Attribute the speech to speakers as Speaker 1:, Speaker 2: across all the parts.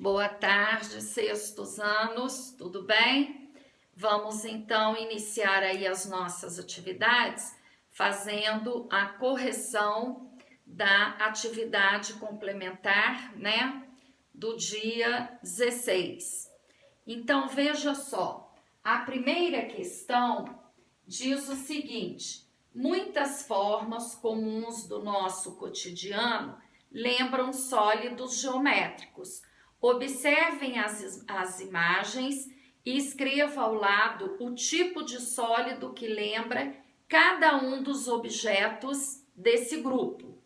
Speaker 1: Boa tarde, sextos anos, tudo bem? Vamos então iniciar aí as nossas atividades fazendo a correção da atividade complementar, né, do dia 16. Então veja só, a primeira questão diz o seguinte: muitas formas comuns do nosso cotidiano lembram sólidos geométricos. Observem as imagens e escreva ao lado o tipo de sólido que lembra cada um dos objetos desse grupo.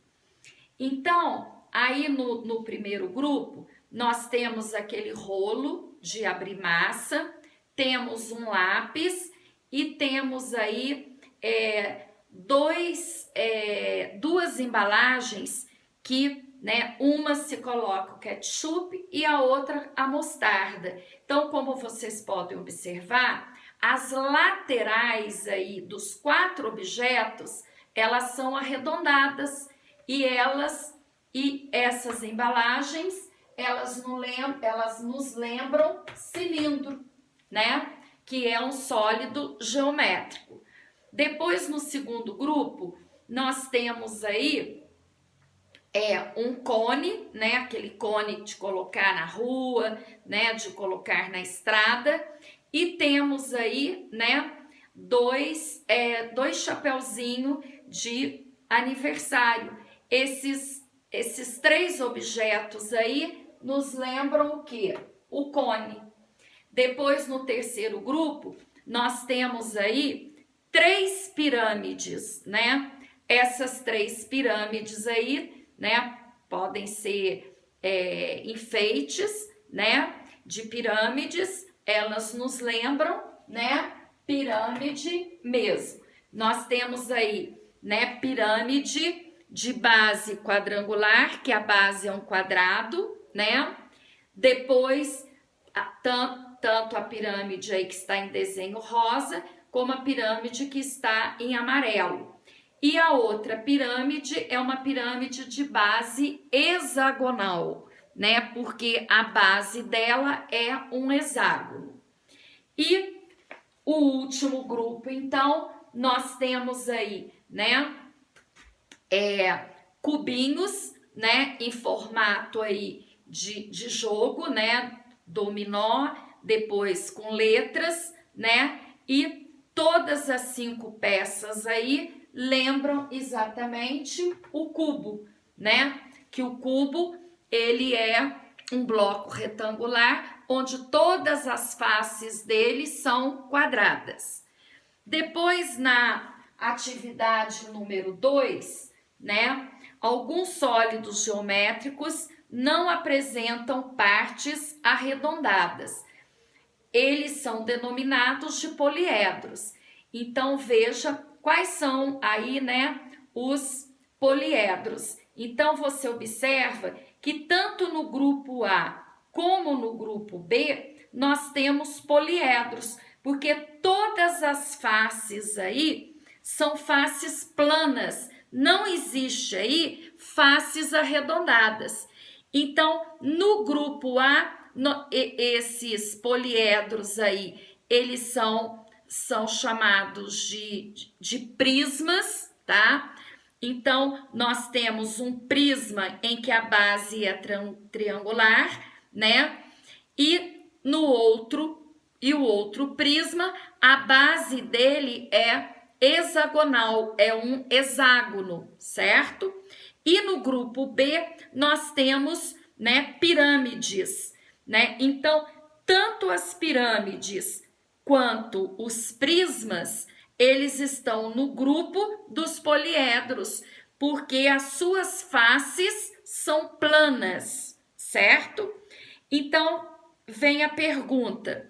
Speaker 1: Então, aí no primeiro grupo, nós temos aquele rolo de abrir massa, temos um lápis e temos aí duas embalagens que, né, uma se coloca o ketchup e a outra a mostarda. Então, como vocês podem observar, as laterais aí dos quatro objetos, elas são arredondadas e essas embalagens, elas nos lembram cilindro, né? Que é um sólido geométrico. Depois, no segundo grupo, nós temos aí um cone, né? Aquele cone de colocar na rua, né? De colocar na estrada. E temos aí, né? Dois chapeuzinhos de aniversário. Esses três objetos aí nos lembram o quê? O cone. Depois, no terceiro grupo, nós temos aí três pirâmides, né? Essas três pirâmides aí, né? Podem ser enfeites, né? De pirâmides, elas nos lembram, né? Pirâmide mesmo. Nós temos aí, né? Pirâmide de base quadrangular, que a base é um quadrado, né? Depois, tanto a pirâmide aí que está em desenho rosa, como a pirâmide que está em amarelo. E a outra pirâmide é uma pirâmide de base hexagonal, né? Porque a base dela é um hexágono. E o último grupo, então, nós temos aí, né? Cubinhos, né? Em formato aí de jogo, né? Dominó, depois com letras, né? E todas as 5 peças aí lembram exatamente o cubo, né? Que o cubo, ele é um bloco retangular onde todas as faces dele são quadradas. Depois, na atividade número 2, né? Alguns sólidos geométricos não apresentam partes arredondadas. Eles são denominados de poliedros. Então, veja quais são aí, né, os poliedros. Então, você observa que tanto no grupo A como no grupo B, nós temos poliedros, porque todas as faces aí são faces planas. Não existe aí faces arredondadas. Então, no grupo A, esses poliedros aí, eles são chamados de prismas, tá? Então, nós temos um prisma em que a base é triangular, né? E o outro prisma, a base dele é hexagonal, é um hexágono, certo? E no grupo B, nós temos, né, pirâmides, né? Então, tanto as pirâmides quanto os prismas, eles estão no grupo dos poliedros, porque as suas faces são planas, certo? Então, vem a pergunta.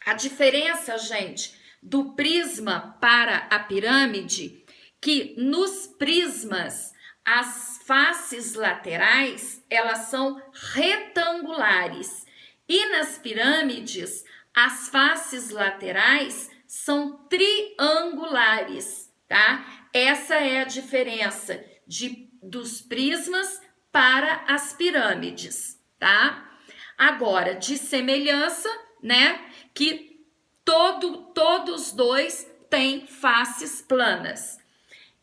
Speaker 1: A diferença, gente, do prisma para a pirâmide, que nos prismas as faces laterais, elas são retangulares e nas pirâmides as faces laterais são triangulares, tá? Essa é a diferença dos prismas para as pirâmides, tá? Agora, de semelhança, né, que todos dois têm faces planas.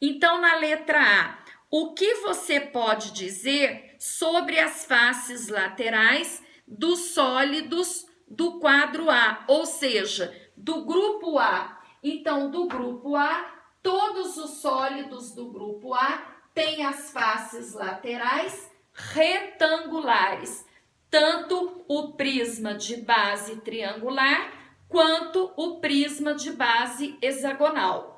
Speaker 1: Então, na letra A, o que você pode dizer sobre as faces laterais dos sólidos do quadro A, ou seja, do grupo A? Então, do grupo A, todos os sólidos do grupo A têm as faces laterais retangulares, tanto o prisma de base triangular quanto o prisma de base hexagonal.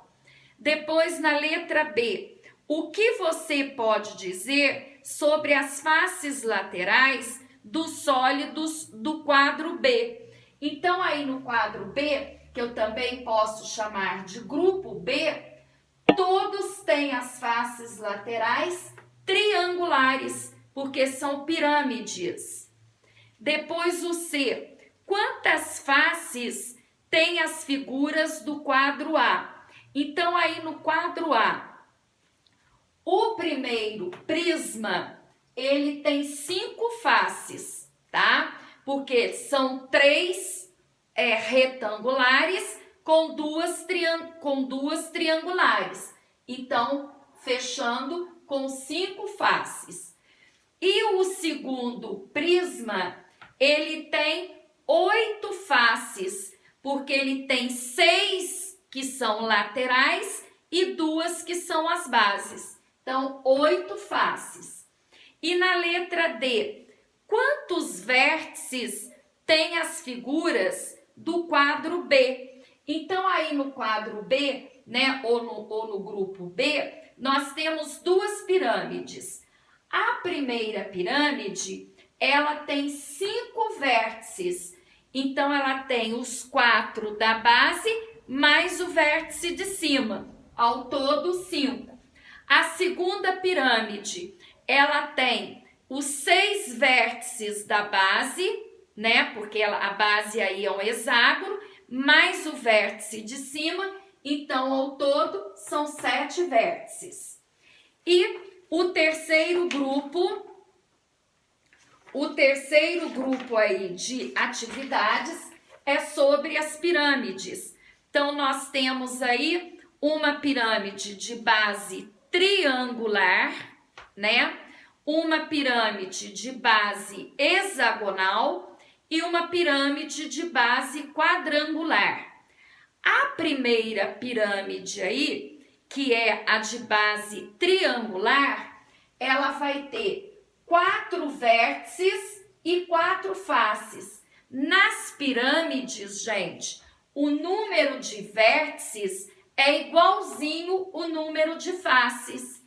Speaker 1: Depois, na letra B, o que você pode dizer sobre as faces laterais dos sólidos do quadro B? Então, aí no quadro B, que eu também posso chamar de grupo B, todos têm as faces laterais triangulares, porque são pirâmides. Depois o C, quantas faces tem as figuras do quadro A? Então, aí no quadro A, o primeiro prisma, ele tem 5 faces, tá? Porque são 3 retangulares com duas triangulares. Então, fechando com 5 faces. E o segundo prisma, ele tem 8 faces, porque ele tem 6 que são laterais e 2 que são as bases. Então, 8 faces. E na letra D, quantos vértices tem as figuras do quadro B? Então, aí no quadro B, né, ou no grupo B, nós temos 2 pirâmides. A primeira pirâmide, ela tem 5 vértices. Então, ela tem os 4 da base mais o vértice de cima, ao todo 5. A segunda pirâmide, ela tem os 6 vértices da base, né? Porque a base aí é um hexágono, mais o vértice de cima, então ao todo são 7 vértices. E o terceiro grupo aí de atividades é sobre as pirâmides. Então, nós temos aí uma pirâmide de base triangular, né? Uma pirâmide de base hexagonal e uma pirâmide de base quadrangular. A primeira pirâmide aí, que é a de base triangular, ela vai ter 4 vértices e 4 faces. Nas pirâmides, gente, o número de vértices é igualzinho o número de faces.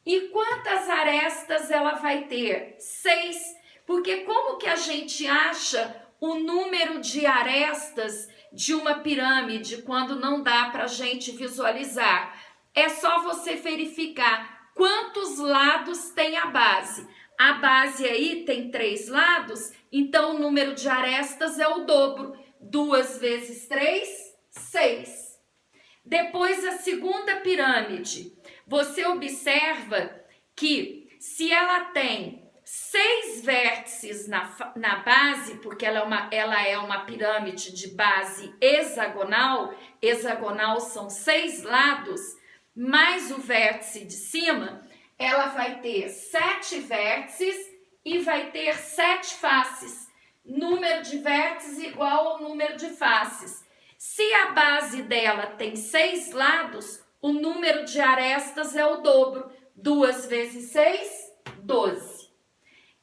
Speaker 1: E quantas arestas ela vai ter? 6. Porque como que a gente acha o número de arestas de uma pirâmide quando não dá para a gente visualizar? É só você verificar quantos lados tem a base. A base aí tem 3 lados, então o número de arestas é o dobro. 2 vezes 3, 6. Depois, a segunda pirâmide. Você observa que se ela tem 6 vértices na base, porque ela é uma pirâmide de base hexagonal, hexagonal são 6 lados, mais o vértice de cima, ela vai ter 7 vértices e vai ter 7 faces. Número de vértices igual ao número de faces. Se a base dela tem 6 lados, o número de arestas é o dobro. 2 vezes 6, 12.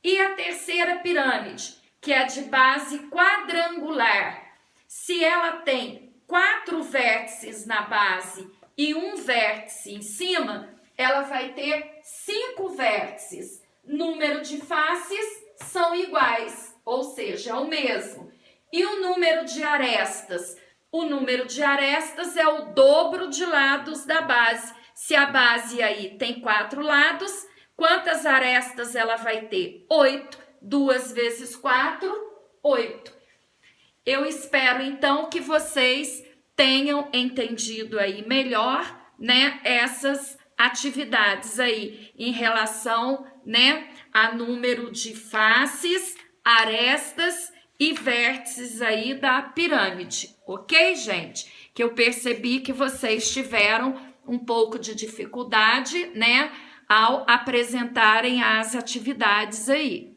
Speaker 1: E a terceira pirâmide, que é a de base quadrangular. Se ela tem 4 vértices na base e um vértice em cima, ela vai ter 5 vértices. Número de faces são iguais, ou seja, é o mesmo. E o número de arestas? O número de arestas é o dobro de lados da base. Se a base aí tem 4 lados, quantas arestas ela vai ter? 8. 2 vezes 4, 8. Eu espero, então, que vocês tenham entendido aí melhor, né, essas atividades aí em relação, né, a número de faces, arestas e vértices aí da pirâmide, ok, gente? Que eu percebi que vocês tiveram um pouco de dificuldade, né, ao apresentarem as atividades aí.